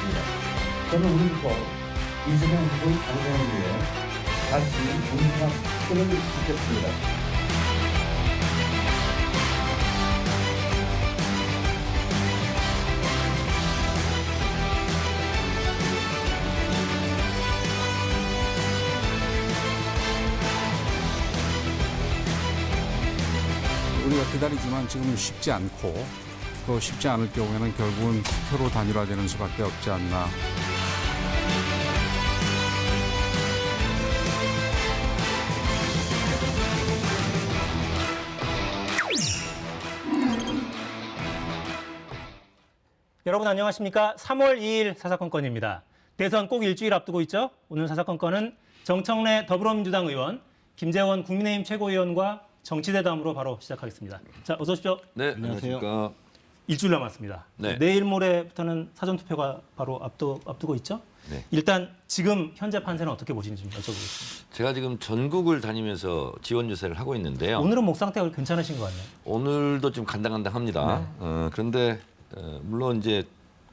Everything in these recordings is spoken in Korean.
있습니다. 저는 우리 후보 이재명 후보의 당선을 위해 다시 문학 끈을 지켰습니다. 우리가 기다리지만 지금은 쉽지 않고 또 쉽지 않을 경우에는 결국은 투표로 단일화되는 수밖에 없지 않나. 여러분 안녕하십니까? 3월 2일 사사건건입니다. 대선 꼭 일주일 앞두고 있죠? 오늘 사사건건은 정청래 더불어민주당 의원, 김재원 국민의힘 최고위원과 정치대담으로 바로 시작하겠습니다. 자, 어서 오십시오. 네, 안녕하십니까. 일주일 남았습니다. 네. 내일 모레부터는 사전투표가 바로 앞두고 있죠? 네. 일단 지금 현재 판세는 어떻게 보시는지 좀 여쭤보겠습니다. 제가 지금 전국을 다니면서 지원 유세를 하고 있는데요. 오늘은 목 상태가 괜찮으신 것 같네요. 오늘도 좀 간당간당합니다. 그런데 물론 이제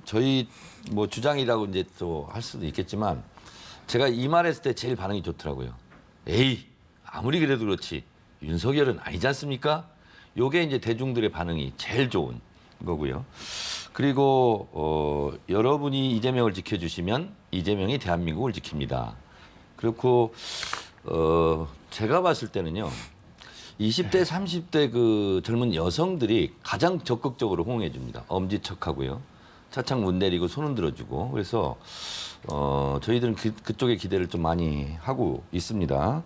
저희 뭐 주장이라고 이제 또 할 수도 있겠지만 제가 이 말했을 때 제일 반응이 좋더라고요. 에이, 아무리 그래도 그렇지 윤석열은 아니지 않습니까? 요게 이제 대중들의 반응이 제일 좋은 거고요. 그리고 여러분이 이재명을 지켜주시면 이재명이 대한민국을 지킵니다. 그렇고 제가 봤을 때는요. 20대, 30대 그 젊은 여성들이 가장 적극적으로 호응해 줍니다. 엄지척하고요. 차창 문 내리고 손 흔들어주고. 그래서 저희들은 그쪽에 기대를 좀 많이 하고 있습니다.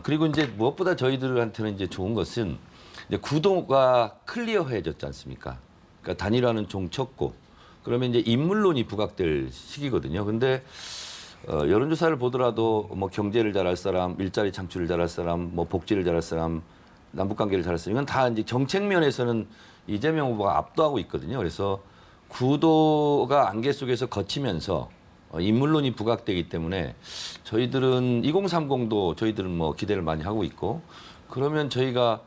그리고 이제 무엇보다 저희들한테는 이제 좋은 것은 이제 구도가 클리어해졌지 않습니까? 그러니까 단일화는 종쳤고 그러면 이제 인물론이 부각될 시기거든요. 근데 여론조사를 보더라도 뭐 경제를 잘할 사람, 일자리 창출을 잘할 사람, 뭐 복지를 잘할 사람, 남북관계를 잘할 사람 이건 다 이제 정책 면에서는 이재명 후보가 압도하고 있거든요. 그래서 구도가 안개 속에서 거치면서 인물론이 부각되기 때문에 저희들은 2030도 저희들은 뭐 기대를 많이 하고 있고 그러면 저희가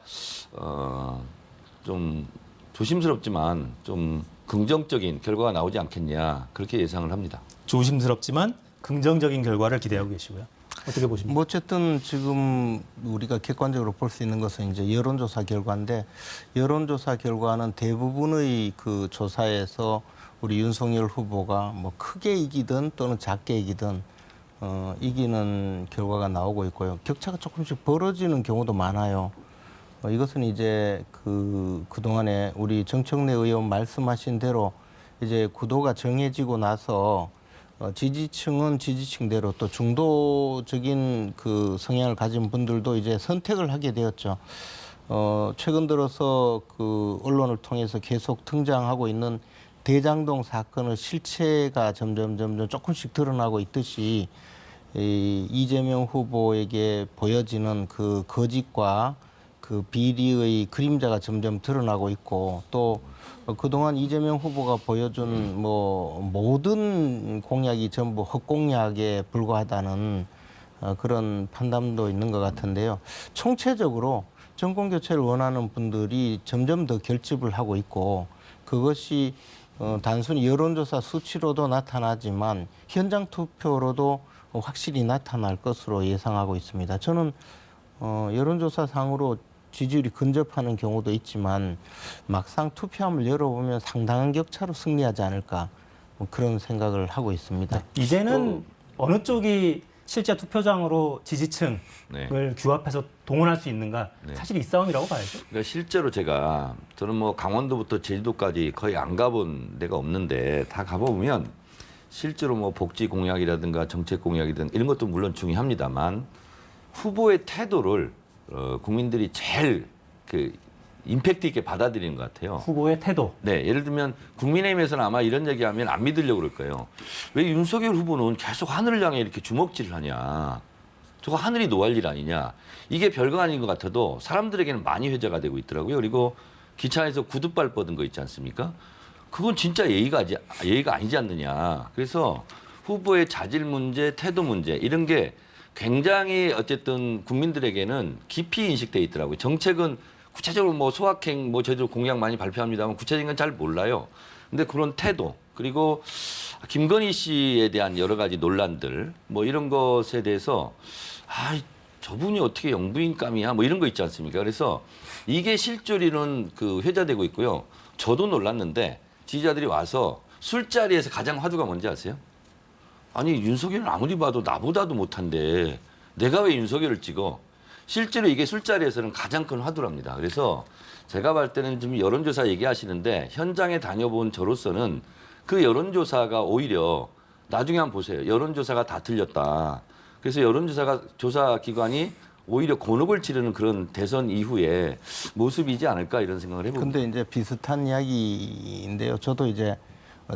좀 조심스럽지만 좀 긍정적인 결과가 나오지 않겠냐 그렇게 예상을 합니다. 조심스럽지만 긍정적인 결과를 기대하고 계시고요. 어떻게 보십니까? 뭐 어쨌든 지금 우리가 객관적으로 볼 수 있는 것은 이제 여론조사 결과인데 여론조사 결과는 대부분의 그 조사에서 우리 윤석열 후보가 뭐 크게 이기든 또는 작게 이기든 이기는 결과가 나오고 있고요. 격차가 조금씩 벌어지는 경우도 많아요. 이것은 이제 그동안에 우리 정청래 의원 말씀하신 대로 이제 구도가 정해지고 나서 지지층은 지지층대로 또 중도적인 그 성향을 가진 분들도 이제 선택을 하게 되었죠. 최근 들어서 그 언론을 통해서 계속 등장하고 있는 대장동 사건의 실체가 점점 조금씩 드러나고 있듯이 이재명 후보에게 보여지는 그 거짓과 그 비리의 그림자가 점점 드러나고 있고 또 그동안 이재명 후보가 보여준 뭐 모든 공약이 전부 헛공약에 불과하다는 그런 판단도 있는 것 같은데요. 총체적으로 정권 교체를 원하는 분들이 점점 더 결집을 하고 있고 그것이 단순히 여론조사 수치로도 나타나지만 현장 투표로도 확실히 나타날 것으로 예상하고 있습니다. 저는 여론조사상으로 지지율이 근접하는 경우도 있지만 막상 투표함을 열어보면 상당한 격차로 승리하지 않을까 뭐 그런 생각을 하고 있습니다. 이제는 어느 쪽이 실제 투표장으로 지지층을 네. 규합해서 동원할 수 있는가 네. 사실 이 싸움이라고 봐야죠. 그러니까 실제로 저는 뭐 강원도부터 제주도까지 거의 안 가본 데가 없는데 다 가보면 실제로 뭐 복지 공약이라든가 정책 공약이든 이런 것도 물론 중요합니다만 후보의 태도를 국민들이 제일 그 임팩트 있게 받아들이는 것 같아요. 후보의 태도. 네, 예를 들면 국민의힘에서는 아마 이런 얘기하면 안 믿으려고 그럴 거예요. 왜 윤석열 후보는 계속 하늘을 향해 이렇게 주먹질을 하냐. 저거 하늘이 노할 일 아니냐. 이게 별거 아닌 것 같아도 사람들에게는 많이 회자가 되고 있더라고요. 그리고 기차에서 구두발 뻗은 거 있지 않습니까? 그건 진짜 예의가 아니지 않느냐. 그래서 후보의 자질 문제, 태도 문제 이런 게 굉장히 어쨌든 국민들에게는 깊이 인식돼 있더라고요. 정책은 구체적으로 뭐 소확행 뭐 저희들 공약 많이 발표합니다만 구체적인 건 잘 몰라요. 근데 그런 태도 그리고 김건희 씨에 대한 여러 가지 논란들 뭐 이런 것에 대해서 저분이 어떻게 영부인감이야 뭐 이런 거 있지 않습니까? 그래서 이게 실조리는 그 회자되고 있고요. 저도 놀랐는데 지지자들이 와서 술자리에서 가장 화두가 뭔지 아세요? 아니 윤석열은 아무리 봐도 나보다도 못한데 내가 왜 윤석열을 찍어? 실제로 이게 술자리에서는 가장 큰 화두랍니다. 그래서 제가 볼 때는 좀 여론조사 얘기하시는데 현장에 다녀본 저로서는 그 여론조사가 오히려 나중에 한번 보세요. 여론조사가 다 틀렸다. 그래서 조사 기관이 오히려 곤혹을 치르는 그런 대선 이후의 모습이지 않을까 이런 생각을 해봅니다. 근데 이제 비슷한 이야기인데요. 저도 이제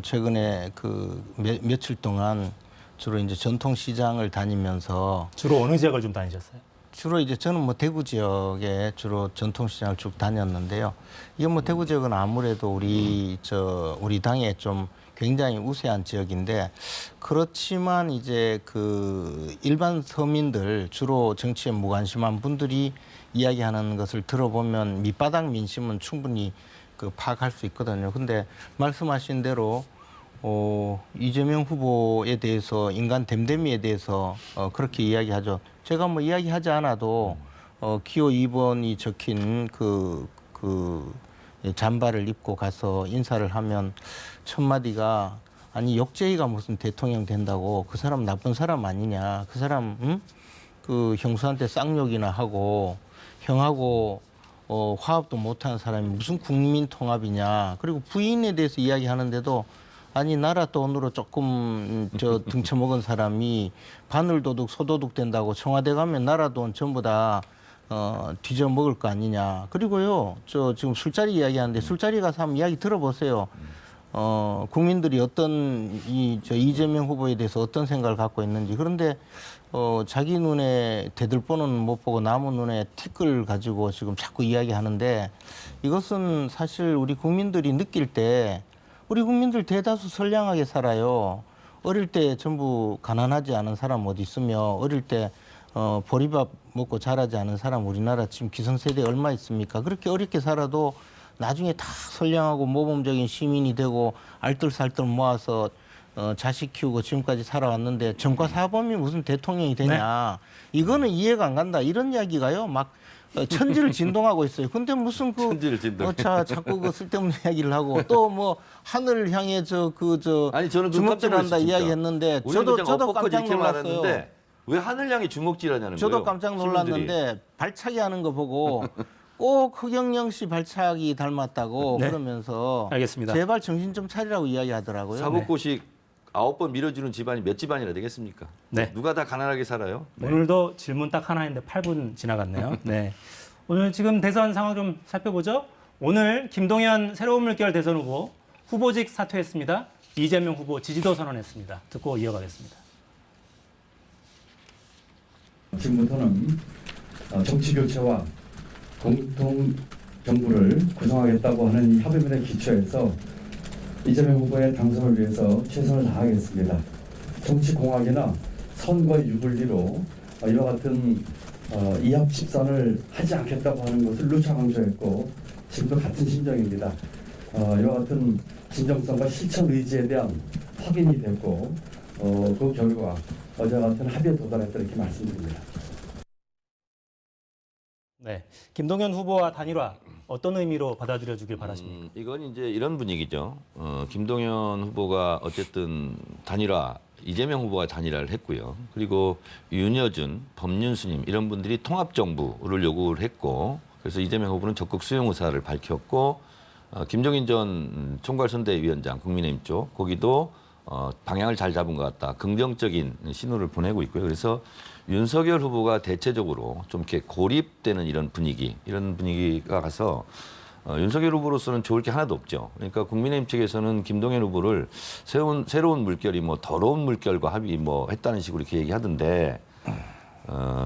최근에 그 며칠 동안 주로 이제 전통시장을 다니면서 주로 어느 지역을 좀 다니셨어요? 주로 이제 저는 뭐 대구 지역에 주로 전통시장을 쭉 다녔는데요. 이게 뭐 대구 지역은 아무래도 우리 당에 좀 굉장히 우세한 지역인데 그렇지만 이제 그 일반 서민들 주로 정치에 무관심한 분들이 이야기하는 것을 들어보면 밑바닥 민심은 충분히 그 파악할 수 있거든요. 근데 말씀하신 대로 이재명 후보에 대해서 인간 댐댐이에 대해서 그렇게 이야기하죠. 제가 뭐 이야기하지 않아도 기호 2번이 적힌 그 잠바를 입고 가서 인사를 하면 첫 마디가 아니 역제이가 무슨 대통령 된다고 그 사람 나쁜 사람 아니냐 그 사람 그 형수한테 쌍욕이나 하고 형하고 화합도 못하는 사람이 무슨 국민 통합이냐 그리고 부인에 대해서 이야기하는데도 아니 나라 돈으로 조금 등쳐먹은 사람이 바늘도둑 소도둑 된다고 청와대 가면 나라 돈 전부 다 뒤져 먹을 거 아니냐. 그리고요, 지금 술자리 이야기하는데 술자리 가서 한번 이야기 들어보세요. 국민들이 어떤 이재명 후보에 대해서 어떤 생각을 갖고 있는지. 그런데 자기 눈에 대들보는 못 보고 남의 눈에 티끌 가지고 지금 자꾸 이야기하는데 이것은 사실 우리 국민들이 느낄 때 우리 국민들 대다수 선량하게 살아요. 어릴 때 전부 가난하지 않은 사람 어디 있으며 어릴 때 보리밥 먹고 자라지 않은 사람 우리나라 지금 기성세대 얼마 있습니까? 그렇게 어렵게 살아도 나중에 다 선량하고 모범적인 시민이 되고 알뜰살뜰 모아서 자식 키우고 지금까지 살아왔는데 전과사범이 무슨 대통령이 되냐. 네. 이거는 이해가 안 간다. 이런 이야기가요. 막 천지를 진동하고 있어요. 근데 무슨 천지를 자꾸 그 쓸데없는 이야기를 하고 또 뭐 하늘 향해 아니 저는 주먹질한다 이야기했는데 저도 깜짝 놀랐어요. 왜 하늘 향해 주먹질하냐는 거예요. 저도 깜짝 놀랐는데 발차기 하는 거 보고 꼭 허경영 씨 발차기 닮았다고 네. 그러면서 알겠습니다. 제발 정신 좀 차리라고 이야기하더라고요. 사법고시 9번 밀어주는 집안이 몇 집안이나 되겠습니까? 네. 누가 다 가난하게 살아요? 네. 오늘도 질문 딱 하나인데 8분 지나갔네요. 네. 오늘 지금 대선 상황 좀 살펴보죠. 오늘 김동연 새로운 물결 대선 후보 후보직 사퇴했습니다. 이재명 후보 지지도 선언했습니다. 듣고 이어가겠습니다. 지금부터는 정치 교체와 공통 정부를 구성하겠다고 하는 이 합의문에 기초해서 이재명 후보의 당선을 위해서 최선을 다하겠습니다. 정치 공학이나 선거 유불리로 이와 같은 이합집산을 하지 않겠다고 하는 것을 누차 강조했고 지금도 같은 심정입니다. 이와 같은 진정성과 실천 의지에 대한 확인이 됐고 그 결과 어제와 같은 합의에 도달했다 이렇게 말씀드립니다. 네, 김동연 후보와 단일화 어떤 의미로 받아들여 주길 바라십니까? 이건 이제 이런 분위기죠. 김동연 후보가 어쨌든 단일화, 이재명 후보가 단일화를 했고요. 그리고 윤여준, 법륜스님 이런 분들이 통합정부를 요구를 했고 그래서 이재명 후보는 적극 수용 의사를 밝혔고 김종인 전 총괄선대위원장 국민의힘 쪽 거기도 방향을 잘 잡은 것 같다. 긍정적인 신호를 보내고 있고요. 그래서 윤석열 후보가 대체적으로 좀 이렇게 고립되는 이런 분위기가 가서 윤석열 후보로서는 좋을 게 하나도 없죠. 그러니까 국민의힘 측에서는 김동연 후보를 새로운 물결이 뭐 더러운 물결과 합의 뭐 했다는 식으로 이렇게 얘기하던데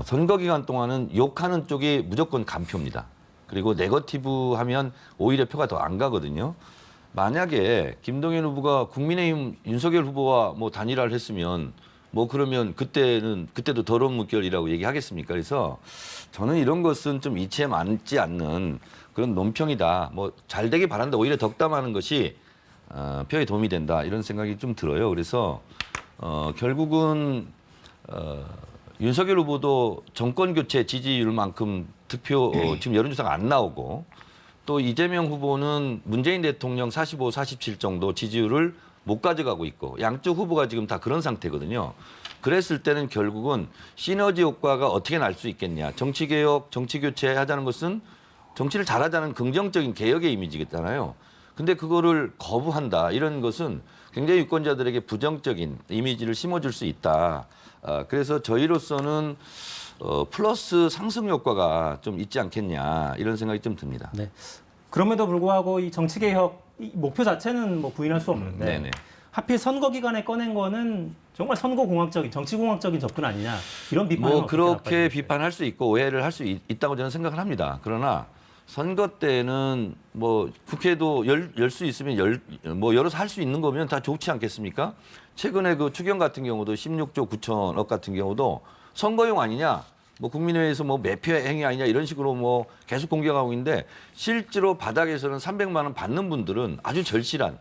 선거 기간 동안은 욕하는 쪽이 무조건 간표입니다. 그리고 네거티브 하면 오히려 표가 더 안 가거든요. 만약에 김동연 후보가 국민의힘 윤석열 후보와 뭐 단일화를 했으면 뭐 그러면 그때도 더러운 물결이라고 얘기하겠습니까? 그래서 저는 이런 것은 좀 이치에 맞지 않는 그런 논평이다. 뭐 잘 되길 바란다. 오히려 덕담하는 것이 표에 도움이 된다 이런 생각이 좀 들어요. 그래서 결국은 윤석열 후보도 정권 교체 지지율만큼 득표 지금 여론조사가 안 나오고 또 이재명 후보는 문재인 대통령 45, 47 정도 지지율을 못 가져가고 있고 양쪽 후보가 지금 다 그런 상태거든요. 그랬을 때는 결국은 시너지 효과가 어떻게 날 수 있겠냐. 정치개혁, 정치교체 하자는 것은 정치를 잘하자는 긍정적인 개혁의 이미지겠잖아요. 근데 그거를 거부한다. 이런 것은 굉장히 유권자들에게 부정적인 이미지를 심어줄 수 있다. 그래서 저희로서는 플러스 상승 효과가 좀 있지 않겠냐. 이런 생각이 좀 듭니다. 네. 그럼에도 불구하고 이 정치개혁 이 목표 자체는 뭐 부인할 수 없는데 네네. 하필 선거 기간에 꺼낸 거는 정말 선거공학적인, 정치공학적인 접근 아니냐 이런 비판은 뭐 어떻게 그렇게 생각하십니까? 비판할 수 있고 오해를 할 수 있다고 저는 생각을 합니다. 그러나 선거 때는 뭐 국회도 열 수 있으면 뭐 열어서 할 수 있는 거면 다 좋지 않겠습니까? 최근에 그 추경 같은 경우도 16조 9천억 같은 경우도 선거용 아니냐? 뭐 국민회의에서 뭐 매표 행위 아니냐 이런 식으로 뭐 계속 공격하고 있는데 실제로 바닥에서는 300만 원 받는 분들은 아주 절실한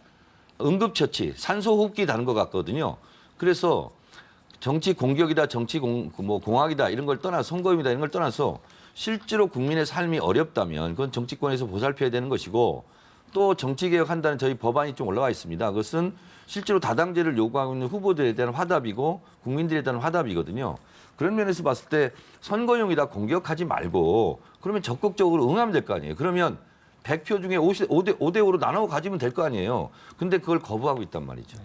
응급처치, 산소호흡기 다는 것 같거든요. 그래서 정치 공격이다, 정치 공학이다 이런 걸 떠나 선거입니다 이런 걸 떠나서 실제로 국민의 삶이 어렵다면 그건 정치권에서 보살펴야 되는 것이고 또 정치개혁한다는 저희 법안이 좀 올라와 있습니다. 그것은 실제로 다당제를 요구하고 있는 후보들에 대한 화답이고 국민들에 대한 화답이거든요. 그런 면에서 봤을 때 선거용이다 공격하지 말고 그러면 적극적으로 응하면 될 거 아니에요. 그러면 100표 중에 5대 5로 나눠 가지면 될 거 아니에요. 근데 그걸 거부하고 있단 말이죠.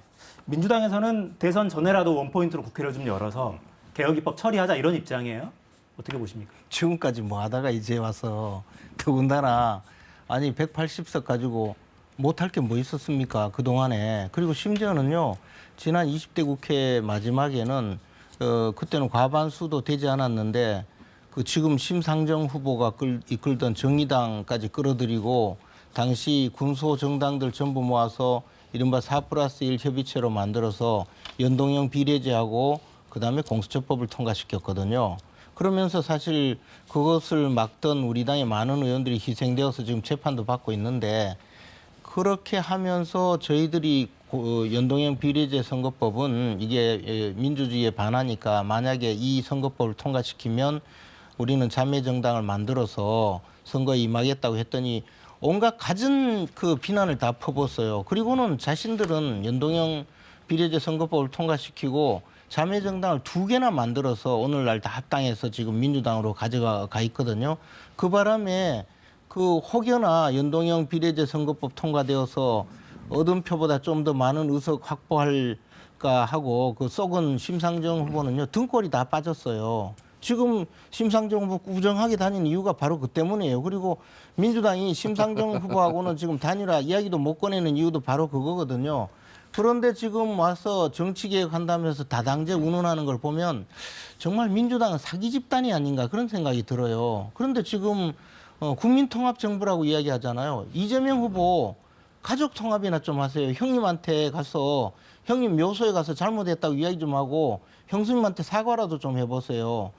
민주당에서는 대선 전에라도 원포인트로 국회를 좀 열어서 개혁 입법 처리하자 이런 입장이에요. 어떻게 보십니까? 지금까지 뭐 하다가 이제 와서 더군다나 아니 180석 가지고 못할 게 뭐 있었습니까? 그동안에. 그리고 심지어는요. 지난 20대 국회 마지막에는 그때는 과반수도 되지 않았는데 그 지금 심상정 후보가 이끌던 정의당까지 끌어들이고 당시 군소 정당들 전부 모아서 이른바 4+1 협의체로 만들어서 연동형 비례제하고 그다음에 공수처법을 통과시켰거든요. 그러면서 사실 그것을 막던 우리 당의 많은 의원들이 희생되어서 지금 재판도 받고 있는데 그렇게 하면서 저희들이 연동형 비례제 선거법은 이게 민주주의에 반하니까 만약에 이 선거법을 통과시키면 우리는 자매정당을 만들어서 선거에 임하겠다고 했더니 온갖 갖은 그 비난을 다 퍼붓어요. 그리고는 자신들은 연동형 비례제 선거법을 통과시키고 자매정당을 2개나 만들어서 오늘날 다 합당해서 지금 민주당으로 가져가 있거든요. 그 바람에 그 혹여나 연동형 비례제 선거법 통과되어서 얻은 표보다 좀 더 많은 의석 확보할까 하고 그 썩은 심상정 후보는요 등골이 다 빠졌어요. 지금 심상정 후보 꾸정하게 다니는 이유가 바로 그 때문이에요. 그리고 민주당이 심상정 후보하고는 지금 단일화 이야기도 못 꺼내는 이유도 바로 그거거든요. 그런데 지금 와서 정치개혁한다면서 다당제 운운하는 걸 보면 정말 민주당은 사기 집단이 아닌가 그런 생각이 들어요. 그런데 지금 국민통합정부라고 이야기하잖아요. 이재명 후보 가족통합이나 좀 하세요. 형님한테 가서 형님 묘소에 가서 잘못했다고 이야기 좀 하고 형수님한테 사과라도 좀 해보세요.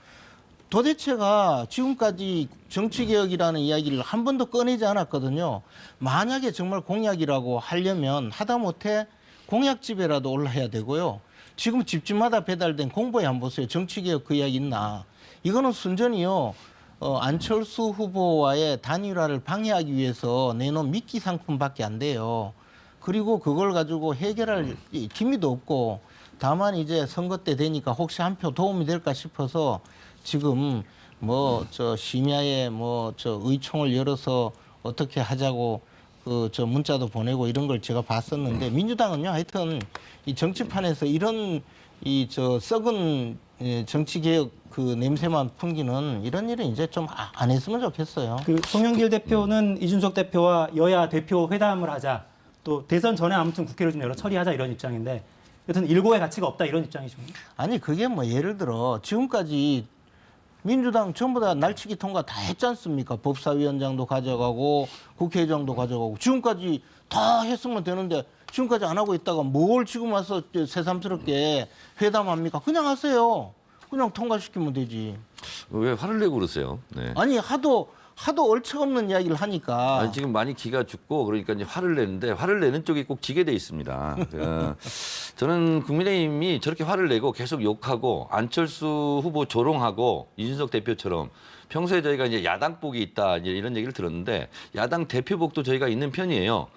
도대체가 지금까지 정치개혁이라는 이야기를 한 번도 꺼내지 않았거든요. 만약에 정말 공약이라고 하려면 하다못해 공약집에라도 올라야 되고요. 지금 집집마다 배달된 공보에 한번 보세요. 정치개혁 그 이야기 있나. 이거는 순전히요. 안철수 후보와의 단일화를 방해하기 위해서 내놓은 미끼 상품밖에 안 돼요. 그리고 그걸 가지고 해결할 기미도 없고 다만 이제 선거 때 되니까 혹시 한 표 도움이 될까 싶어서 지금 뭐 저 심야에 뭐 저 의총을 열어서 어떻게 하자고 그 저 문자도 보내고 이런 걸 제가 봤었는데 민주당은요 하여튼 이 정치판에서 이런 이 저 썩은 정치개혁 그 냄새만 풍기는 이런 일은 이제 좀 안 했으면 좋겠어요. 그 송영길 대표는 이준석 대표와 여야 대표 회담을 하자. 또 대선 전에 아무튼 국회를 좀 열어 처리하자 이런 입장인데 여튼 일고의 가치가 없다 이런 입장이십니까? 아니 그게 뭐 예를 들어 지금까지 민주당 전부 다 날치기 통과 다 했지 않습니까? 법사위원장도 가져가고 국회의장도 가져가고 지금까지 다 했으면 되는데 지금까지 안 하고 있다가 뭘 지금 와서 새삼스럽게 회담합니까? 그냥 하세요. 그냥 통과시키면 되지. 왜 화를 내고 그러세요? 네. 아니 하도 하도 얼척없는 이야기를 하니까 아니, 지금 많이 기가 죽고 그러니까 이제 화를 내는데 화를 내는 쪽이 꼭 지게 돼 있습니다. 저는 국민의힘이 저렇게 화를 내고 계속 욕하고 안철수 후보 조롱하고 이준석 대표처럼 평소에 저희가 이제 야당복이 있다 이제 이런 얘기를 들었는데 야당 대표복도 저희가 있는 편이에요.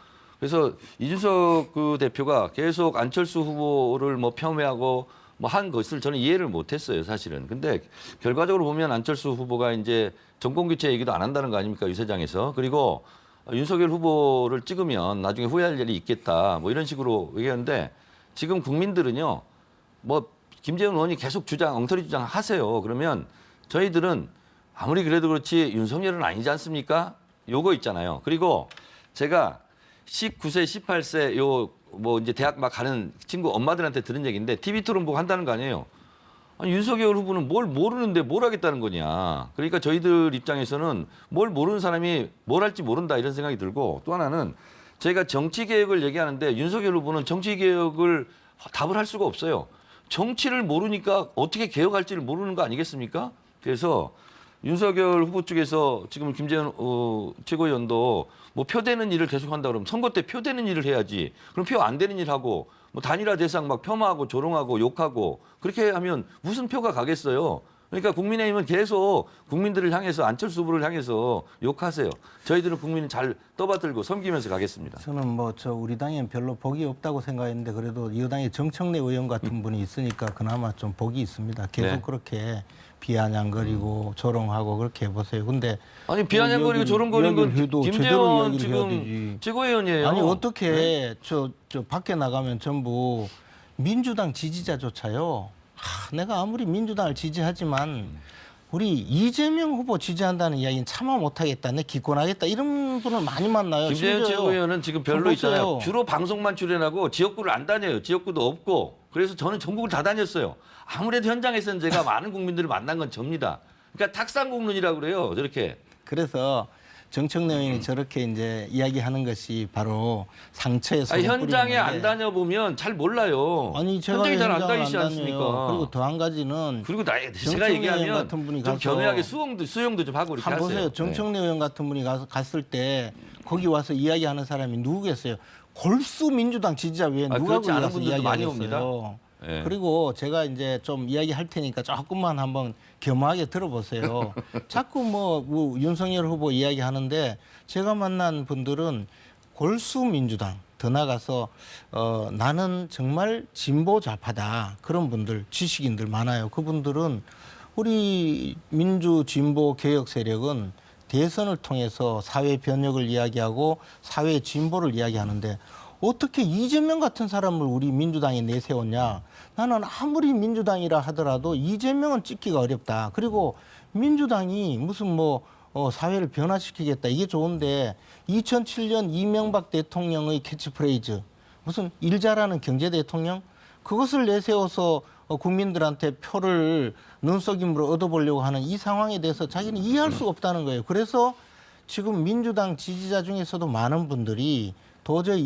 그래서 이준석 그 대표가 계속 안철수 후보를 뭐 폄훼하고 뭐 한 것을 저는 이해를 못했어요, 사실은. 근데 결과적으로 보면 안철수 후보가 이제 정권 교체 얘기도 안 한다는 거 아닙니까, 유세장에서. 그리고 윤석열 후보를 찍으면 나중에 후회할 일이 있겠다, 뭐 이런 식으로 얘기하는데 지금 국민들은요, 뭐 김재원 의원이 계속 엉터리 주장 하세요. 그러면 저희들은 아무리 그래도 그렇지 윤석열은 아니지 않습니까? 요거 있잖아요. 그리고 제가 19세, 18세 뭐 이제 대학 막 가는 친구 엄마들한테 들은 얘기인데 TV 토론 보고 한다는 거 아니에요. 아니, 윤석열 후보는 뭘 모르는데 뭘 하겠다는 거냐. 그러니까 저희들 입장에서는 뭘 모르는 사람이 뭘 할지 모른다 이런 생각이 들고 또 하나는 저희가 정치개혁을 얘기하는데 윤석열 후보는 정치개혁을 답을 할 수가 없어요. 정치를 모르니까 어떻게 개혁할지를 모르는 거 아니겠습니까? 그래서 윤석열 후보 쪽에서 지금 김재원 최고위원도 뭐 표되는 일을 계속한다 그러면 선거 때 표되는 일을 해야지. 그럼 표 안 되는 일 하고 뭐 단일화 대상 막 폄하하고 조롱하고 욕하고 그렇게 하면 무슨 표가 가겠어요. 그러니까 국민의힘은 계속 국민들을 향해서 안철수 후보를 향해서 욕하세요. 저희들은 국민을 잘 떠받들고 섬기면서 가겠습니다. 저는 뭐 우리 당엔 별로 복이 없다고 생각했는데 그래도 여당에 정청래 의원 같은 분이 있으니까 그나마 좀 복이 있습니다. 계속 네. 그렇게 비아냥거리고 조롱하고 그렇게 해보세요. 근데 아니 비아냥거리고 조롱거리는 건 김재원 지금 최고위원이에요. 아니 어떻게 저 밖에 나가면 전부 민주당 지지자조차요. 내가 아무리 민주당을 지지하지만 우리 이재명 후보 지지한다는 이야기는 참아 못하겠다, 내 기권하겠다 이런 분을 많이 만나요. 김재현 심지어요. 최고위원은 지금 별로 보세요. 있잖아요. 주로 방송만 출연하고 지역구를 안 다녀요. 지역구도 없고. 그래서 저는 전국을 다 다녔어요. 아무래도 현장에서는 제가 많은 국민들을 만난 건 접니다. 그러니까 탁상공론이라고 그래요. 저렇게. 그래서 정청래 의원이 저렇게 이제 이야기하는 것이 바로 상처에 아니, 소금 현장에 뿌리는 안 건데. 다녀보면 잘 몰라요. 아니 제가 현장에 잘 안 현장을 다니지 다녀요. 않습니까? 그리고 더 한 가지는 그리고 제가 정청래 얘기하면 의원 같은 분이 좀 가서 겸허하게 수용도 좀 하고 이렇게 한 하세요. 보세요. 정청래 의원 같은 분이 갔을 때 거기 와서 이야기하는 사람이 누구겠어요? 골수 민주당 지지자 외에 누가 그렇지 거기 않은 가서 분들도 많이 이야기하겠어요? 네. 그리고 제가 이제 좀 이야기할 테니까 조금만 한번 겸허하게 들어보세요. 자꾸 뭐 윤석열 후보 이야기하는데 제가 만난 분들은 골수 민주당 더 나가서 나는 정말 진보 좌파다 그런 분들 지식인들 많아요. 그분들은 우리 민주 진보 개혁 세력은 대선을 통해서 사회 변혁을 이야기하고 사회 진보를 이야기하는데 어떻게 이재명 같은 사람을 우리 민주당에 내세웠냐. 나는 아무리 민주당이라 하더라도 이재명은 찍기가 어렵다. 그리고 민주당이 무슨 사회를 변화시키겠다. 이게 좋은데 2007년 이명박 대통령의 캐치프레이즈 무슨 일 잘하는 경제 대통령 그것을 내세워서 국민들한테 표를 눈속임으로 얻어보려고 하는 이 상황에 대해서 자기는 이해할 수가 없다는 거예요. 그래서 지금 민주당 지지자 중에서도 많은 분들이 도저히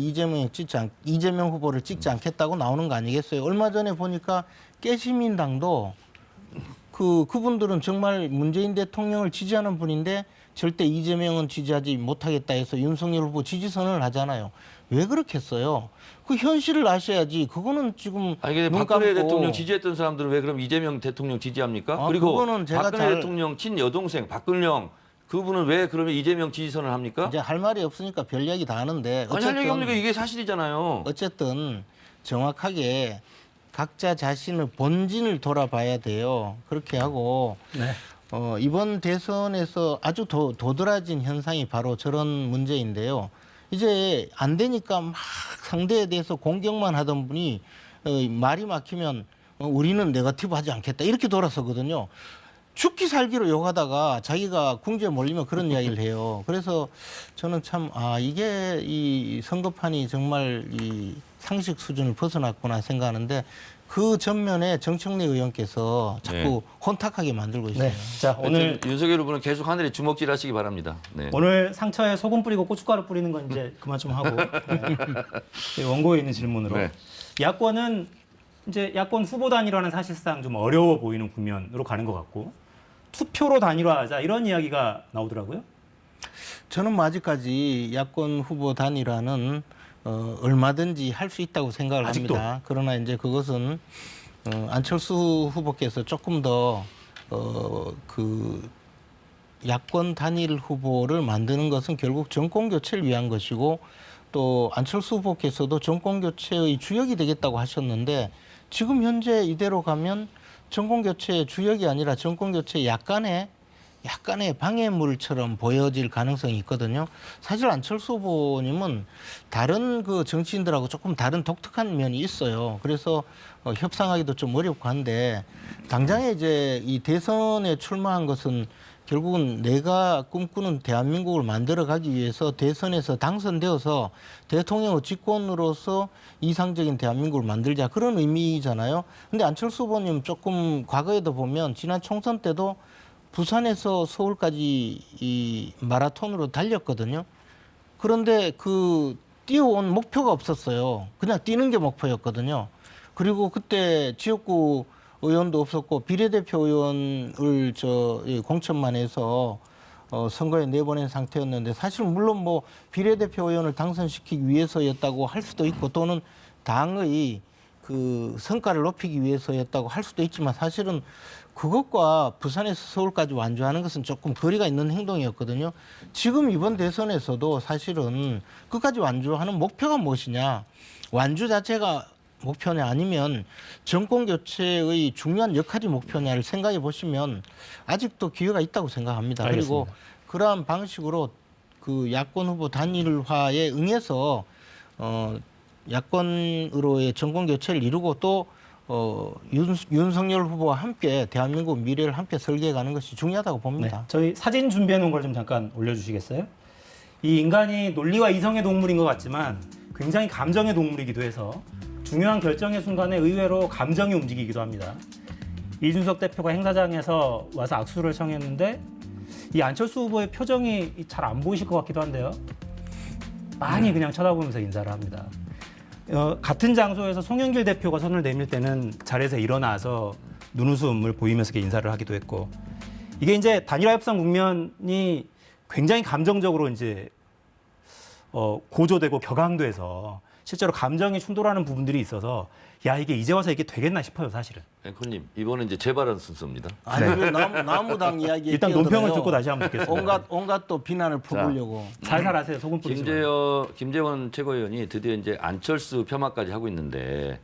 이재명 후보를 찍지 않겠다고 나오는 거 아니겠어요? 얼마 전에 보니까 깨시민당도 그분들은 정말 문재인 대통령을 지지하는 분인데 절대 이재명은 지지하지 못하겠다 해서 윤석열 후보 지지 선언을 하잖아요. 왜 그렇게 했어요? 그 현실을 아셔야지. 그거는 지금 아니 근데 눈 박근혜 감고 대통령 지지했던 사람들은 왜 그럼 이재명 대통령 지지합니까? 아, 그리고 그거는 제가 박근혜 대통령 친여동생 박근령 그분은 왜 그러면 이재명 지지선을 합니까? 이제 할 말이 없으니까 별 이야기 다 하는데 아니 할 얘기 없으니까 이게 사실이잖아요. 어쨌든 정확하게 각자 자신의 본진을 돌아봐야 돼요. 그렇게 하고 네. 이번 대선에서 아주 도드라진 현상이 바로 저런 문제인데요. 이제 안 되니까 막 상대에 대해서 공격만 하던 분이 말이 막히면 우리는 네거티브 하지 않겠다 이렇게 돌아서거든요. 죽기 살기로 욕하다가 자기가 궁지에 몰리면 그런 이야기를 해요. 그래서 저는 참 이게 이 선거판이 정말 이 상식 수준을 벗어났구나 생각하는데 그 전면에 정청래 의원께서 자꾸 혼탁하게 만들고 있어요. 네. 자, 오늘 윤석열 후보는 계속 하늘에 주먹질하시기 바랍니다. 네. 오늘 상처에 소금 뿌리고 고춧가루 뿌리는 건 이제 그만 좀 하고 네. 원고에 있는 질문으로 네. 야권은 이제 야권 후보 단일화는 사실상 좀 어려워 보이는 국면으로 가는 것 같고 투표로 단일화하자 이런 이야기가 나오더라고요. 저는 뭐 아직까지 야권 후보 단일화는 얼마든지 할 수 있다고 생각을 아직도? 합니다. 그러나 이제 그것은 안철수 후보께서 조금 더 그 야권 단일 후보를 만드는 것은 결국 정권 교체를 위한 것이고 또 안철수 후보께서도 정권 교체의 주역이 되겠다고 하셨는데 지금 현재 이대로 가면 정권 교체의 주역이 아니라 정권 교체의 약간의 방해물처럼 보여질 가능성이 있거든요. 사실 안철수 후보님은 다른 그 정치인들하고 조금 다른 독특한 면이 있어요. 그래서 협상하기도 좀 어렵고 한데 당장에 이제 이 대선에 출마한 것은 결국은 내가 꿈꾸는 대한민국을 만들어가기 위해서 대선에서 당선되어서 대통령의 직권으로서 이상적인 대한민국을 만들자 그런 의미잖아요. 근데 안철수 후보님 조금 과거에도 보면 지난 총선 때도 부산에서 서울까지 이 마라톤으로 달렸거든요. 그런데 그 뛰어온 목표가 없었어요. 그냥 뛰는 게 목표였거든요. 그리고 그때 지역구 의원도 없었고 비례대표 의원을 공천만 해서 선거에 내보낸 상태였는데 사실 물론 뭐 비례대표 의원을 당선시키기 위해서였다고 할 수도 있고 또는 당의 그 성과를 높이기 위해서였다고 할 수도 있지만 사실은 그것과 부산에서 서울까지 완주하는 것은 조금 거리가 있는 행동이었거든요. 지금 이번 대선에서도 사실은 끝까지 완주하는 목표가 무엇이냐. 완주 자체가 목표냐 아니면 정권 교체의 중요한 역할이 목표냐를 생각해 보시면 아직도 기회가 있다고 생각합니다. 알겠습니다. 그리고 그러한 방식으로 그 야권 후보 단일화에 응해서 야권으로의 정권 교체를 이루고 또 윤석열 후보와 함께 대한민국 미래를 함께 설계해가는 것이 중요하다고 봅니다. 네, 저희 사진 준비해 놓은 걸 좀 잠깐 올려주시겠어요? 이 인간이 논리와 이성의 동물인 것 같지만 굉장히 감정의 동물이기도 해서 중요한 결정의 순간에 의외로 감정이 움직이기도 합니다. 이준석 대표가 행사장에서 와서 악수를 청했는데 이 안철수 후보의 표정이 잘 안 보이실 것 같기도 한데요. 많이 그냥 쳐다보면서 인사를 합니다. 같은 장소에서 송영길 대표가 손을 내밀 때는 자리에서 일어나서 눈웃음을 보이면서 이렇게 인사를 하기도 했고 이게 이제 단일화 협상 국면이 굉장히 감정적으로 이제 고조되고 격앙돼서 실제로 감정이 충돌하는 부분들이 있어서 야 이게 이제 와서 이게 되겠나 싶어요 사실은. 앵커님 이번은 이제 재발언 순서입니다. 아니 왜 나무당 이야기에 일단 논평을 듣고 다시 한번 듣겠습니다. 온갖 또 비난을 퍼부려고. 살살 하세요. 소금 뿌리지 마세요. 김재원 최고위원이 드디어 이제 안철수 폄하까지 하고 있는데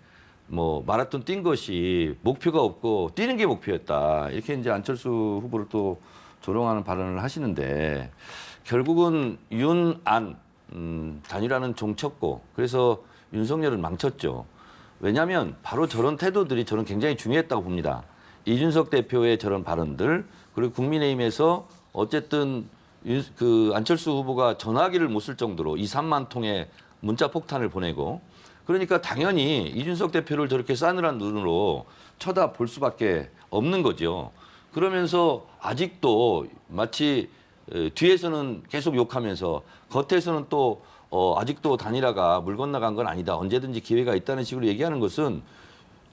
뭐 마라톤 뛴 것이 목표가 없고 뛰는 게 목표였다. 이렇게 이제 안철수 후보를 또 조롱하는 발언을 하시는데 결국은 윤안 단일화는 종쳤고 그래서 윤석열은 망쳤죠. 왜냐하면 바로 저런 태도들이 저는 굉장히 중요했다고 봅니다. 이준석 대표의 저런 발언들 그리고 국민의힘에서 어쨌든 그 안철수 후보가 전화기를 못 쓸 정도로 2, 3만 통의 문자 폭탄을 보내고 그러니까 당연히 이준석 대표를 저렇게 싸늘한 눈으로 쳐다볼 수밖에 없는 거죠. 그러면서 아직도 마치 뒤에서는 계속 욕하면서 겉에서는 또 아직도 단일화가 물 건너간 건 아니다. 언제든지 기회가 있다는 식으로 얘기하는 것은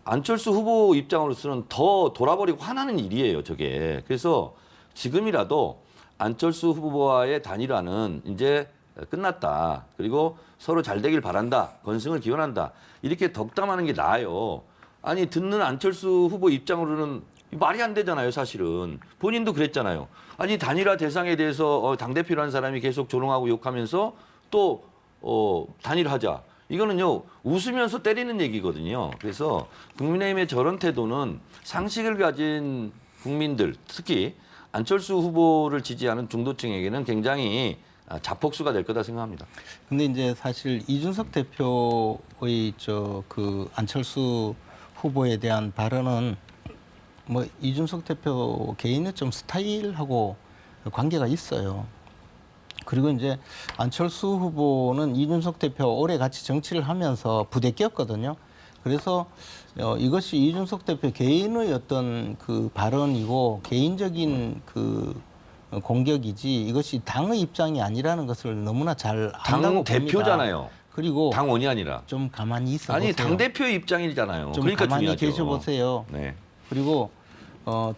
안철수 후보 입장으로서는 더 돌아버리고 화나는 일이에요. 저게. 그래서 지금이라도 안철수 후보와의 단일화는 이제 끝났다. 그리고 서로 잘 되길 바란다. 건승을 기원한다. 이렇게 덕담하는 게 나아요. 아니 듣는 안철수 후보 입장으로는 말이 안 되잖아요, 사실은. 본인도 그랬잖아요. 아니 단일화 대상에 대해서 당대표라는 사람이 계속 조롱하고 욕하면서 또 단일하자. 이거는요 웃으면서 때리는 얘기거든요. 그래서 국민의힘의 저런 태도는 상식을 가진 국민들, 특히 안철수 후보를 지지하는 중도층에게는 굉장히 자폭수가 될 거다 생각합니다. 근데 이제 사실 이준석 대표의 그 안철수 후보에 대한 발언은 뭐 이준석 대표 개인의 좀 스타일하고 관계가 있어요. 그리고 이제 안철수 후보는 이준석 대표와 오래 같이 정치를 하면서 부대끼였거든요. 그래서 이것이 이준석 대표 개인의 어떤 그 발언이고 개인적인 그 공격이지 이것이 당의 입장이 아니라는 것을 너무나 잘 안다고 당 대표잖아요. 봅니다. 그리고 당원이 아니라. 좀 가만히 있어 아니 보세요. 당 대표 입장이잖아요. 좀 그러니까 가만히 중요하죠. 계셔 보세요. 네. 그리고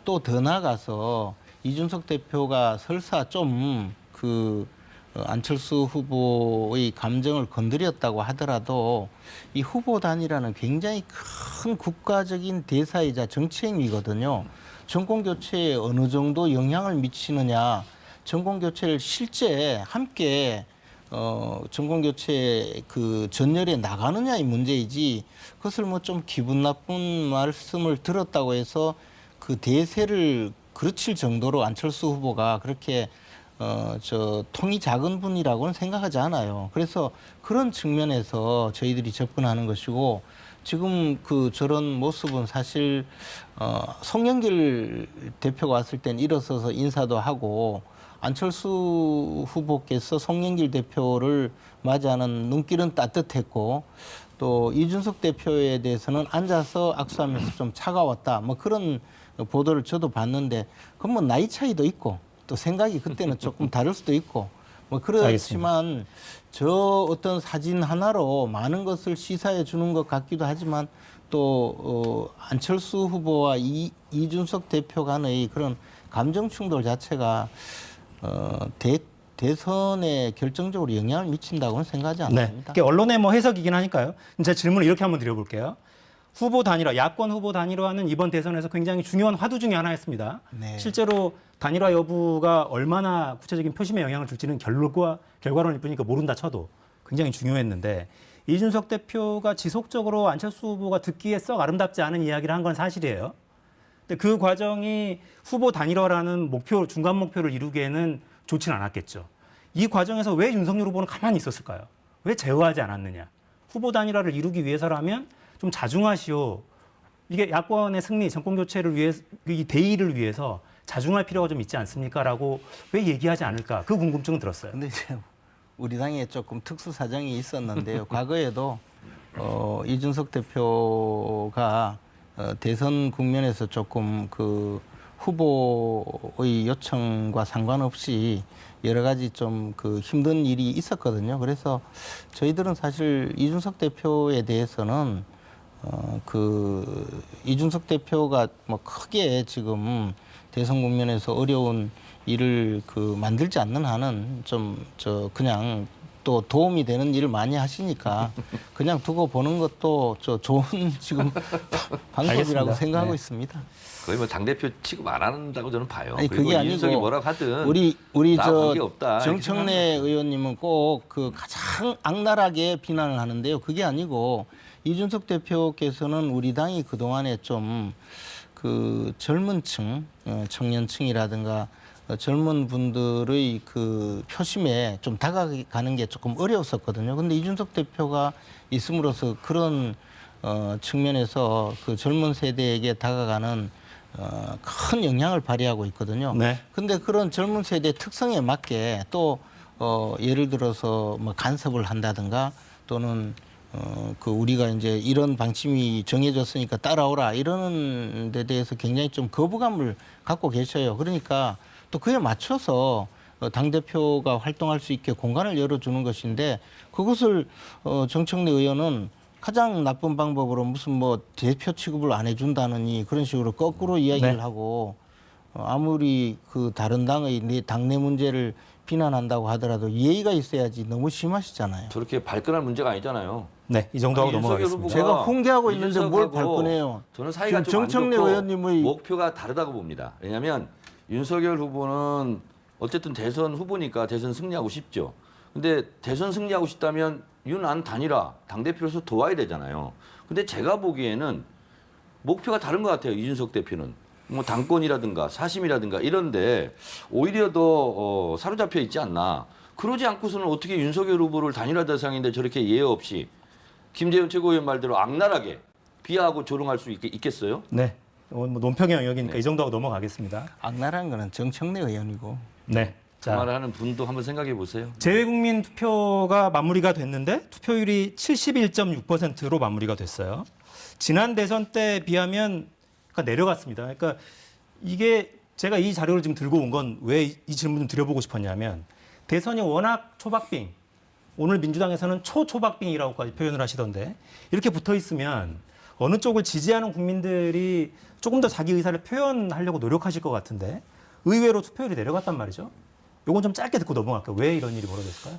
또 더 나아가서 이준석 대표가 설사 좀 안철수 후보의 감정을 건드렸다고 하더라도 이 후보 단일화는 굉장히 큰 국가적인 대사이자 정치 행위거든요. 정권 교체에 어느 정도 영향을 미치느냐, 정권 교체를 실제 함께 정권 교체 그 전열에 나가느냐의 문제이지, 그것을 뭐 좀 기분 나쁜 말씀을 들었다고 해서 그 대세를 그르칠 정도로 안철수 후보가 그렇게 통이 작은 분이라고는 생각하지 않아요. 그래서 그런 측면에서 저희들이 접근하는 것이고, 지금 저런 모습은 사실 송영길 대표가 왔을 땐 일어서서 인사도 하고, 안철수 후보께서 송영길 대표를 맞이하는 눈길은 따뜻했고, 또 이준석 대표에 대해서는 앉아서 악수하면서 좀 차가웠다, 뭐 그런 보도를 저도 봤는데, 그건 뭐 나이 차이도 있고 또 생각이 그때는 조금 다를 수도 있고 뭐 그렇지만 저 어떤 사진 하나로 많은 것을 시사해 주는 것 같기도 하지만, 또 안철수 후보와 이준석 대표 간의 그런 감정 충돌 자체가 대선에 결정적으로 영향을 미친다고는 생각하지 않습니다. 네. 언론의 뭐 해석이긴 하니까요. 제 질문을 이렇게 한번 드려볼게요. 후보 단일화, 야권 후보 단일화는 이번 대선에서 굉장히 중요한 화두 중에 하나였습니다. 네. 실제로 단일화 여부가 얼마나 구체적인 표심에 영향을 줄지는 결과론일 뿐이니까 모른다 쳐도 굉장히 중요했는데, 이준석 대표가 지속적으로 안철수 후보가 듣기에 썩 아름답지 않은 이야기를 한 건 사실이에요. 근데 그 과정이 후보 단일화라는 목표, 중간 목표를 이루기에는 좋지는 않았겠죠. 이 과정에서 왜 윤석열 후보는 가만히 있었을까요? 왜 제어하지 않았느냐? 후보 단일화를 이루기 위해서라면 좀 자중하시오. 이게 야권의 승리, 정권 교체를 위해, 이 대의를 위해서 자중할 필요가 좀 있지 않습니까? 라고 왜 얘기하지 않을까? 그 궁금증은 들었어요. 근데 이제 우리 당에 조금 특수 사정이 있었는데요. 과거에도 이준석 대표가 대선 국면에서 조금 그 후보의 요청과 상관없이 여러 가지 좀 힘든 일이 있었거든요. 그래서 저희들은 사실 이준석 대표에 대해서는 이준석 대표가 뭐 크게 지금 대선 국면에서 어려운 일을 만들지 않는 한은 그냥 또 도움이 되는 일을 많이 하시니까 그냥 두고 보는 것도 좋은 지금 방법이라고 알겠습니다. 생각하고 네. 있습니다. 거의 뭐 당대표 취급 안 한다고 저는 봐요. 아니, 그리고 그게 아니고 이준석이 뭐라고 하든 우리 나 관계없다, 이렇게 정청래 생각합니다. 의원님은 꼭 가장 악랄하게 비난을 하는데요. 그게 아니고 이준석 대표께서는 우리 당이 그동안에 좀 젊은 층, 청년층이라든가 젊은 분들의 표심에 좀 다가가는 게 조금 어려웠었거든요. 근데 이준석 대표가 있음으로써 그런 측면에서 젊은 세대에게 다가가는 큰 영향을 발휘하고 있거든요. 네. 근데 그런 젊은 세대 특성에 맞게 또 예를 들어서 뭐 간섭을 한다든가 또는 우리가 이제 이런 방침이 정해졌으니까 따라오라 이러는 데 대해서 굉장히 좀 거부감을 갖고 계셔요. 그러니까 또 그에 맞춰서 당대표가 활동할 수 있게 공간을 열어주는 것인데, 그것을 정청래 의원은 가장 나쁜 방법으로 무슨 뭐 대표 취급을 안 해준다느니 그런 식으로 거꾸로 이야기를 네. 하고, 아무리 다른 당의 당내 문제를 비난한다고 하더라도 예의가 있어야지. 너무 심하시잖아요. 저렇게 발끈할 문제가 아니잖아요. 네, 이 정도 하고 아니, 윤석열 넘어가겠습니다. 후보가 제가 홍계하고 있는데 뭘 이준석하고 발끈해요. 저는 사이가 지금 좀 안 정청래 좋고 의원님의 목표가 다르다고 봅니다. 왜냐하면 윤석열 후보는 어쨌든 대선 후보니까 대선 승리하고 싶죠. 근데 대선 승리하고 싶다면 윤안 단일화 당대표로서 도와야 되잖아요. 근데 제가 보기에는 목표가 다른 것 같아요. 이준석 대표는. 뭐 당권이라든가 사심이라든가 이런데 오히려 더 사로잡혀 있지 않나. 그러지 않고서는 어떻게 윤석열 후보를 단일화 대상인데 저렇게 예의 없이 김재현 최고위원 말대로 악랄하게 비하하고 조롱할 수 있겠어요? 네. 뭐 논평의 영역이니까 네. 이 정도 하고 넘어가겠습니다. 악랄한 거는 정청래 의원이고. 네. 그 말을 하는 분도 한번 생각해 보세요. 재외국민 투표가 마무리가 됐는데 투표율이 71.6%로 마무리가 됐어요. 지난 대선 때 비하면 내려갔습니다. 그러니까 이게 제가 이 자료를 지금 들고 온 건 왜 이 질문을 드려보고 싶었냐면, 대선이 워낙 초박빙, 오늘 민주당에서는 초초박빙이라고까지 표현을 하시던데, 이렇게 붙어 있으면 어느 쪽을 지지하는 국민들이 조금 더 자기 의사를 표현하려고 노력하실 것 같은데 의외로 투표율이 내려갔단 말이죠. 요건 좀 짧게 듣고 넘어갈까요? 왜 이런 일이 벌어졌을까요?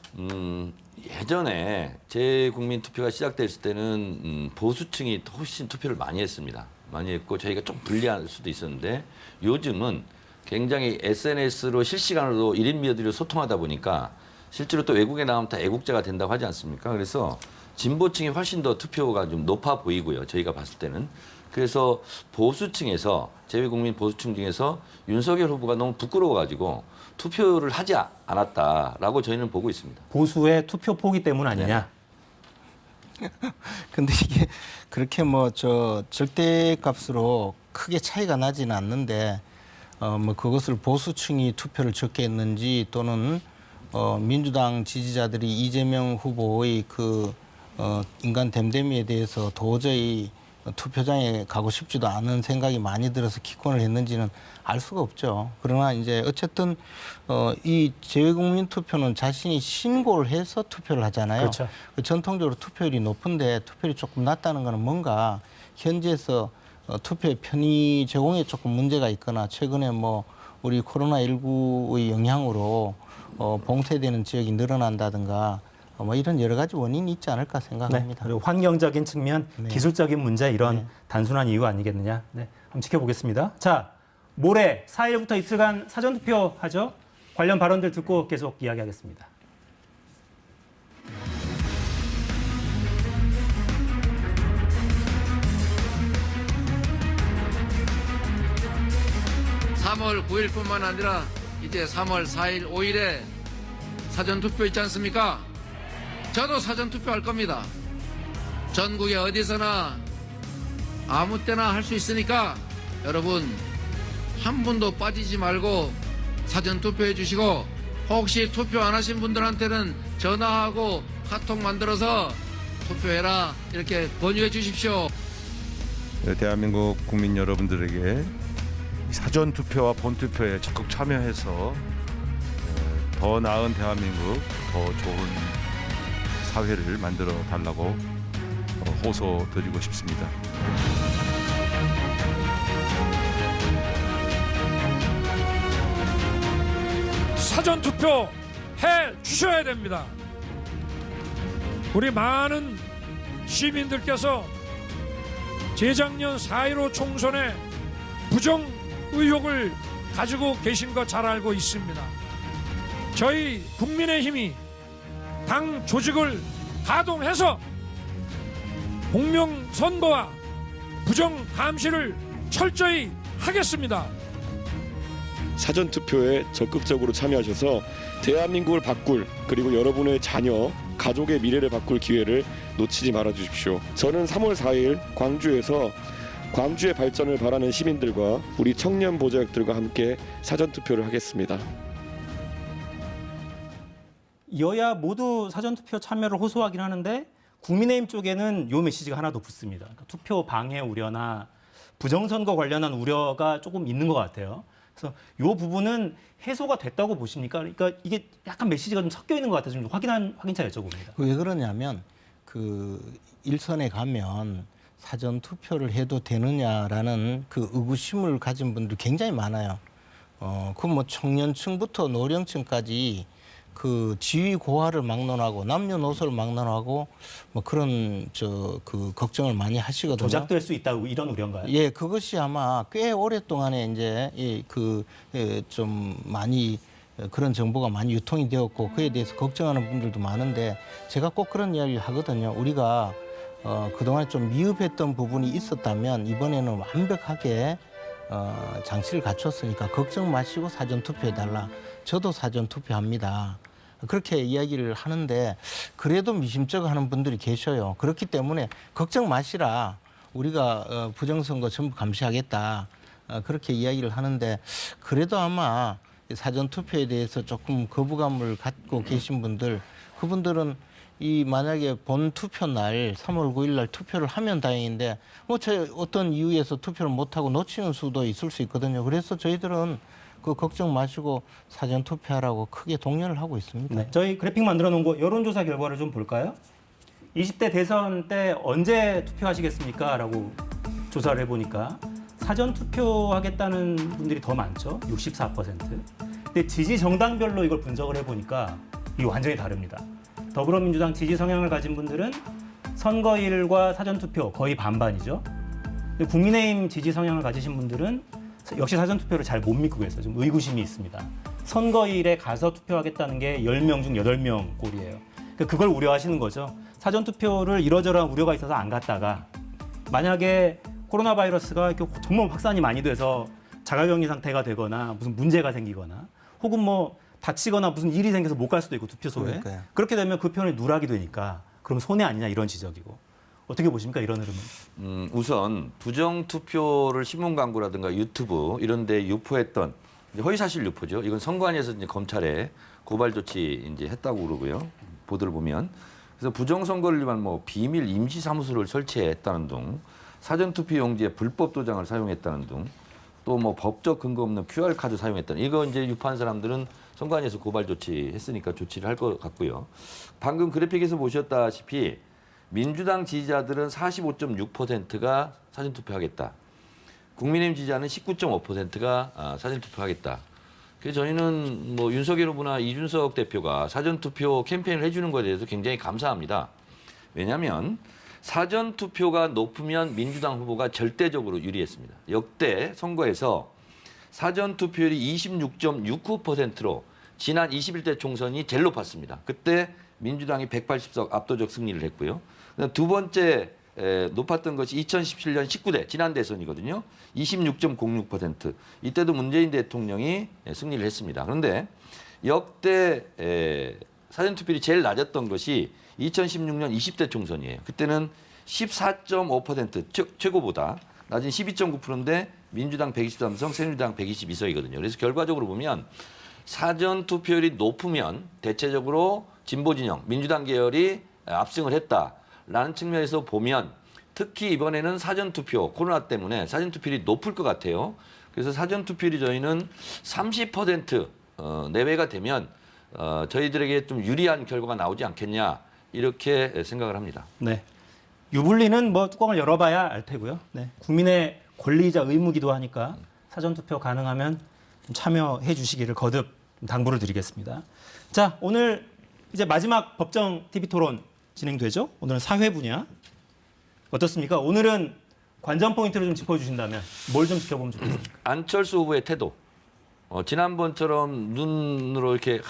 예전에 재국민 투표가 시작됐을 때는 보수층이 훨씬 투표를 많이 했습니다. 많이 했고 저희가 좀 불리할 수도 있었는데 요즘은 굉장히 SNS로 실시간으로 1인 미디어로 소통하다 보니까 실제로 또 외국에 나가면 다 애국자가 된다고 하지 않습니까? 그래서 진보층이 훨씬 더 투표가 좀 높아 보이고요. 저희가 봤을 때는. 그래서 보수층에서 재외국민 보수층 중에서 윤석열 후보가 너무 부끄러워가지고 투표를 하지 않았다라고 저희는 보고 있습니다. 보수의 투표 포기 때문 아니냐? 근데 이게 그렇게 뭐 저 절대값으로 크게 차이가 나지는 않는데 뭐 그것을 보수층이 투표를 적게 했는지 또는 민주당 지지자들이 이재명 후보의 그 인간 댐댐이에 대해서 도저히 투표장에 가고 싶지도 않은 생각이 많이 들어서 기권을 했는지는 알 수가 없죠. 그러나 이제 어쨌든 이 재외국민 투표는 자신이 신고를 해서 투표를 하잖아요. 그렇죠. 전통적으로 투표율이 높은데 투표율이 조금 낮다는 것은 뭔가 현지에서 투표의 편의 제공에 조금 문제가 있거나 최근에 뭐 우리 코로나19의 영향으로 봉쇄되는 지역이 늘어난다든가 뭐 이런 여러 가지 원인이 있지 않을까 생각합니다. 그리고 환경적인 측면, 네. 기술적인 문제 이런 네. 단순한 이유 아니겠느냐. 네, 한번 지켜보겠습니다. 자, 모레 4일부터 이틀간 사전투표 하죠. 관련 발언들 듣고 계속 이야기하겠습니다. (3월 9일뿐만) 아니라 이제 3월 4일, 5일에 사전투표 있지 않습니까? 저도 사전투표 할 겁니다. 전국에 어디서나 아무 때나 할 수 있으니까 여러분 한 분도 빠지지 말고 사전투표해 주시고 혹시 투표 안 하신 분들한테는 전화하고 카톡 만들어서 투표해라 이렇게 권유해 주십시오. 대한민국 국민 여러분들에게 사전 투표와 본 투표에 적극 참여해서 더 나은 대한민국, 더 좋은 사회를 만들어 달라고 호소드리고 싶습니다. 사전 투표 해 주셔야 됩니다. 우리 많은 시민들께서 재작년 4.15 총선에 부정 의혹을 가지고 계신 거 잘 알고 있습니다. 저희 국민의힘이 당 조직을 가동해서 공명선거와 부정 감시를 철저히 하겠습니다. 사전투표에 적극적으로 참여하셔서 대한민국을 바꿀, 그리고 여러분의 자녀, 가족의 미래를 바꿀 기회를 놓치지 말아 주십시오. 저는 3월 4일 광주에서 광주의 발전을 바라는 시민들과 우리 청년 보좌역들과 함께 사전투표를 하겠습니다. 여야 모두 사전투표 참여를 호소하긴 하는데 국민의힘 쪽에는 요 메시지가 하나 더 붙습니다. 그러니까 투표 방해 우려나 부정선거 관련한 우려가 조금 있는 것 같아요. 그래서 요 부분은 해소가 됐다고 보십니까? 그러니까 이게 약간 메시지가 좀 섞여 있는 것 같아서 좀 확인차 여쭤봅니다. 왜 그러냐면 그 일선에 가면 사전 투표를 해도 되느냐라는 그 의구심을 가진 분들이 굉장히 많아요. 그 뭐 청년층부터 노령층까지 그 지위 고하를 막론하고 남녀노소를 막론하고 뭐 그런 그 걱정을 많이 하시거든요. 조작될 수 있다 이런 우려인가요? 예, 그것이 아마 꽤 오랫동안에 이제 좀 많이 그런 정보가 많이 유통이 되었고 그에 대해서 걱정하는 분들도 많은데 제가 꼭 그런 이야기를 하거든요. 우리가 그동안에 좀 미흡했던 부분이 있었다면 이번에는 완벽하게 장치를 갖췄으니까 걱정 마시고 사전 투표해달라. 저도 사전 투표합니다. 그렇게 이야기를 하는데 그래도 미심쩍어하는 분들이 계셔요. 그렇기 때문에 걱정 마시라. 우리가 부정선거 전부 감시하겠다. 그렇게 이야기를 하는데 그래도 아마 사전 투표에 대해서 조금 거부감을 갖고 계신 분들, 그분들은 이 만약에 본 투표 날 3월 9일 날 투표를 하면 다행인데 뭐 어떤 이유에서 투표를 못 하고 놓치는 수도 있을 수 있거든요. 그래서 저희들은 그 걱정 마시고 사전 투표하라고 크게 독려를 하고 있습니다. 네, 저희 그래픽 만들어 놓은 거 여론조사 결과를 좀 볼까요? 20대 대선 때 언제 투표하시겠습니까? 라고 조사를 해보니까 사전 투표하겠다는 분들이 더 많죠. 64%. 근데 지지 정당별로 이걸 분석을 해보니까 이게 완전히 다릅니다. 더불어민주당 지지 성향을 가진 분들은 선거일과 사전투표 거의 반반이죠. 근데 국민의힘 지지 성향을 가지신 분들은 역시 사전투표를 잘 못 믿고 계세요. 좀 의구심이 있습니다. 선거일에 가서 투표하겠다는 게 10명 중 8명 꼴이에요. 그걸 우려하시는 거죠. 사전투표를 이러저러한 우려가 있어서 안 갔다가 만약에 코로나 바이러스가 정말 확산이 많이 돼서 자가격리 상태가 되거나 무슨 문제가 생기거나 혹은 뭐 다치거나 무슨 일이 생겨서 못 갈 수도 있고 투표소에 그러니까요. 그렇게 되면 그 표현이 누락이 되니까 그럼 손해 아니냐 이런 지적이고 어떻게 보십니까 이런 흐름은? 우선 부정투표를 신문 광고라든가 유튜브 이런 데 유포했던 허위사실 유포죠. 이건 선관위에서 이제 검찰에 고발 조치 이제 했다고 그러고요. 보도를 보면 그래서 부정선거를 위한 뭐 비밀 임시사무소를 설치했다는 등 사전투표 용지에 불법 도장을 사용했다는 등 또 뭐 법적 근거 없는 QR 카드 사용했다는 이거 이제 유포한 사람들은 선관위에서 고발 조치했으니까 조치를 할 것 같고요. 방금 그래픽에서 보셨다시피 민주당 지지자들은 45.6%가 사전투표하겠다. 국민의힘 지지자는 19.5%가 사전투표하겠다. 그래서 저희는 뭐 윤석열 후보나 이준석 대표가 사전투표 캠페인을 해주는 것에 대해서 굉장히 감사합니다. 왜냐하면 사전투표가 높으면 민주당 후보가 절대적으로 유리했습니다. 역대 선거에서 사전투표율이 26.69%로 지난 21대 총선이 제일 높았습니다. 그때 민주당이 180석 압도적 승리를 했고요. 두 번째 높았던 것이 2017년 19대 지난 대선이거든요. 26.06%. 이때도 문재인 대통령이 승리를 했습니다. 그런데 역대 사전투표율이 제일 낮았던 것이 2016년 20대 총선이에요. 그때는 14.5% 최고보다 낮은 12.9%인데 민주당 123석, 새누리당 122석이거든요. 그래서 결과적으로 보면 사전투표율이 높으면 대체적으로 진보진영, 민주당 계열이 압승을 했다라는 측면에서 보면 특히 이번에는 사전투표, 코로나 때문에 사전투표율이 높을 것 같아요. 그래서 사전투표율이 저희는 30% 내외가 되면 저희들에게 좀 유리한 결과가 나오지 않겠냐 이렇게 생각을 합니다. 네. 유불리는 뭐 뚜껑을 열어봐야 알 테고요. 네. 국민의 권리이자 의무기도 하니까 사전투표 가능하면 좀 참여해 주시기를 거듭 당부를 드리겠습니다. 자, 오늘 이제 마지막 법정 TV 토론 진행되죠. 오늘은 사회 분야. 어떻습니까? 오늘은 관전 포인트를 좀 짚어주신다면 뭘 좀 지켜보면 좋겠습니까? 안철수 후보의 태도. 지난번처럼 눈으로 이렇게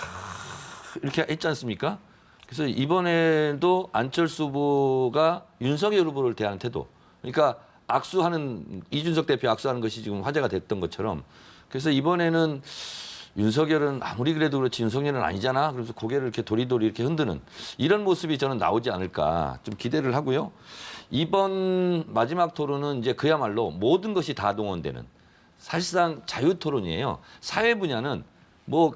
했지 않습니까? 그래서 이번에도 안철수 후보가 윤석열 후보를 대하는 태도. 그러니까 악수하는 이준석 대표 악수하는 것이 지금 화제가 됐던 것처럼. 그래서 이번에는 윤석열은 아무리 그래도 그렇지 윤석열은 아니잖아. 그래서 고개를 이렇게 도리도리 이렇게 흔드는 이런 모습이 저는 나오지 않을까 좀 기대를 하고요. 이번 마지막 토론은 이제 그야말로 모든 것이 다 동원되는 사실상 자유 토론이에요. 사회 분야는 뭐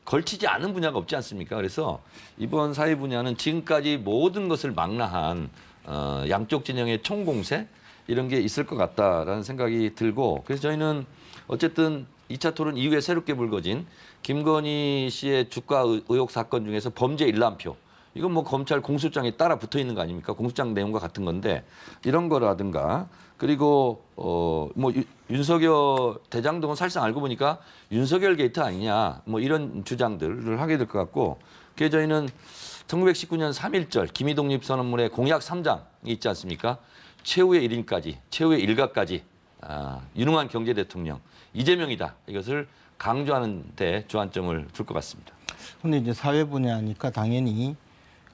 걸치지 않은 분야가 없지 않습니까? 그래서 이번 사회 분야는 지금까지 모든 것을 망라한 양쪽 진영의 총공세 이런 게 있을 것 같다라는 생각이 들고 그래서 저희는 어쨌든 2차 토론 이후에 새롭게 불거진 김건희 씨의 주가 의혹 사건 중에서 범죄 일람표 이건 뭐 검찰 공소장에 따라 붙어 있는 거 아닙니까? 공소장 내용과 같은 건데 이런 거라든가 그리고 뭐 윤석열 대장동은 사실상 알고 보니까 윤석열 게이트 아니냐 뭐 이런 주장들을 하게 될 것 같고 그게 저희는 1919년 3.1절 기미독립선언문의 공약 3장이 있지 않습니까? 최후의 1인까지 최후의 일가까지 유능한 경제 대통령 이재명이다 이것을 강조하는 데 주안점을 둘 것 같습니다. 근데 이제 사회 분야니까 당연히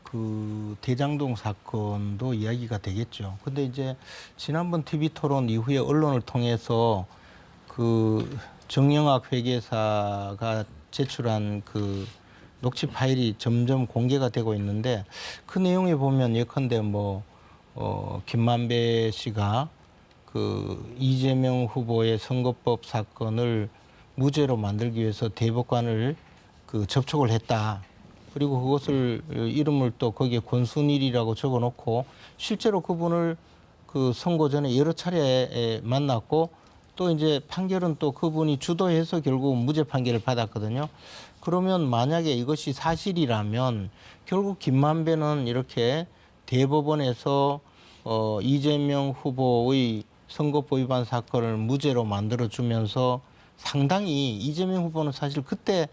그 대장동 사건도 이야기가 되겠죠. 근데 이제 지난번 TV 토론 이후에 언론을 통해서 그 정영학 회계사가 제출한 그 녹취 파일이 점점 공개가 되고 있는데 그 내용에 보면 예컨대 뭐 김만배 씨가 그 이재명 후보의 선거법 사건을 무죄로 만들기 위해서 대법관을 그 접촉을 했다. 그리고 그것을 이름을 또 거기에 권순일이라고 적어놓고 실제로 그분을 그 선거 전에 여러 차례 만났고 또 이제 판결은 또 그분이 주도해서 결국 무죄 판결을 받았거든요. 그러면 만약에 이것이 사실이라면 결국 김만배는 이렇게 대법원에서 이재명 후보의 선거법 위반 사건을 무죄로 만들어주면서 상당히 이재명 후보는 사실 그때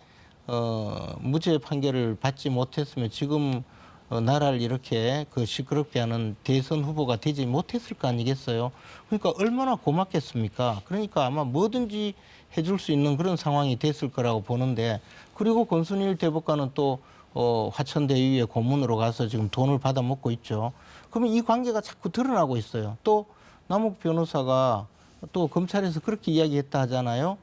무죄 판결을 받지 못했으면 지금 나라를 이렇게 그 시끄럽게 하는 대선 후보가 되지 못했을 거 아니겠어요. 그러니까 얼마나 고맙겠습니까. 그러니까 아마 뭐든지 해줄 수 있는 그런 상황이 됐을 거라고 보는데, 그리고 권순일 대법관은 또 화천대유의 고문으로 가서 지금 돈을 받아 먹고 있죠. 그러면 이 관계가 자꾸 드러나고 있어요. 또 남욱 변호사가 또 검찰에서 그렇게 이야기했다 하잖아요.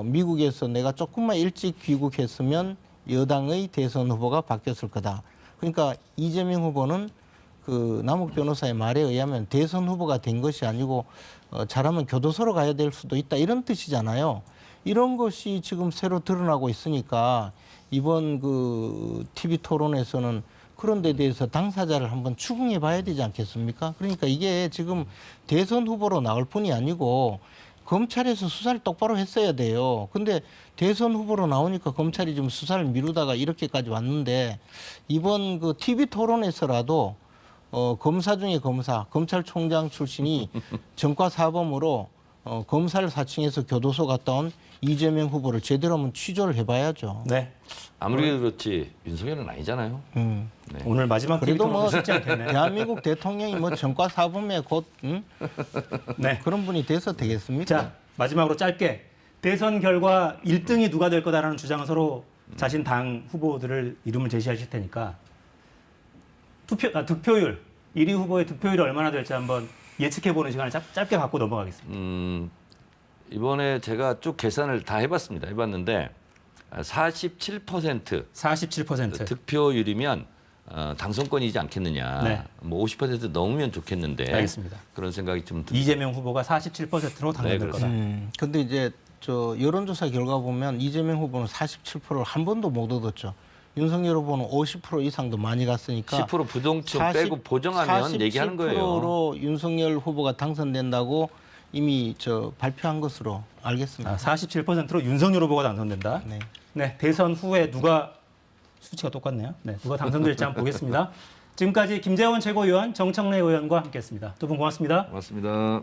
미국에서 내가 조금만 일찍 귀국했으면 여당의 대선 후보가 바뀌었을 거다. 그러니까 이재명 후보는 그 남욱 변호사의 말에 의하면 대선 후보가 된 것이 아니고 잘하면 교도소로 가야 될 수도 있다, 이런 뜻이잖아요. 이런 것이 지금 새로 드러나고 있으니까 이번 그 TV 토론에서는 그런 데 대해서 당사자를 한번 추궁해 봐야 되지 않겠습니까? 그러니까 이게 지금 대선 후보로 나올 뿐이 아니고 검찰에서 수사를 똑바로 했어야 돼요. 근데 대선 후보로 나오니까 검찰이 좀 수사를 미루다가 이렇게까지 왔는데, 이번 그 TV 토론에서라도 검사 중에 검사, 검찰총장 출신이 전과사범으로 검사를 사칭해서 교도소 갔다 온 이재명 후보를 제대로 한번 취조를 해봐야죠. 네. 아무리 그렇지 윤석열은 아니잖아요. 네. 오늘 마지막 그래도 뭐 쉽지 않겠네. 대한민국 대통령이 뭐 전과사범에 곧 네. 그런 분이 돼서 되겠습니까? 자, 마지막으로 짧게 대선 결과 1등이 누가 될 거다라는 주장을 서로 자신 당 후보들을 이름을 제시하실 테니까 득표율, 1위 후보의 득표율이 얼마나 될지 한번 예측해보는 시간을 짧게 갖고 넘어가겠습니다. 이번에 제가 쭉 계산을 다 해봤는데 47% 47%. 득표율이면 당선권이지 않겠느냐. 네. 뭐 50% 넘으면 좋겠는데. 알겠습니다. 그런 생각이 좀 듭니다. 이재명 후보가 47%로 당선될 네, 거다. 근데 이제 저 여론조사 결과 보면 이재명 후보는 47%를 한 번도 못 얻었죠. 윤석열 후보는 50% 이상도 많이 갔으니까 10% 부동층 빼고 보정하면 얘기하는 거예요. 47%로 윤석열 후보가 당선된다고 이미 발표한 것으로 알겠습니다. 47%로 윤석열 후보가 당선된다. 네. 네, 대선 후에 누가 수치가 똑같네요. 네, 누가 당선될지 한번 보겠습니다. 지금까지 김재원 최고위원, 정청래 의원과 함께했습니다. 두 분 고맙습니다. 고맙습니다.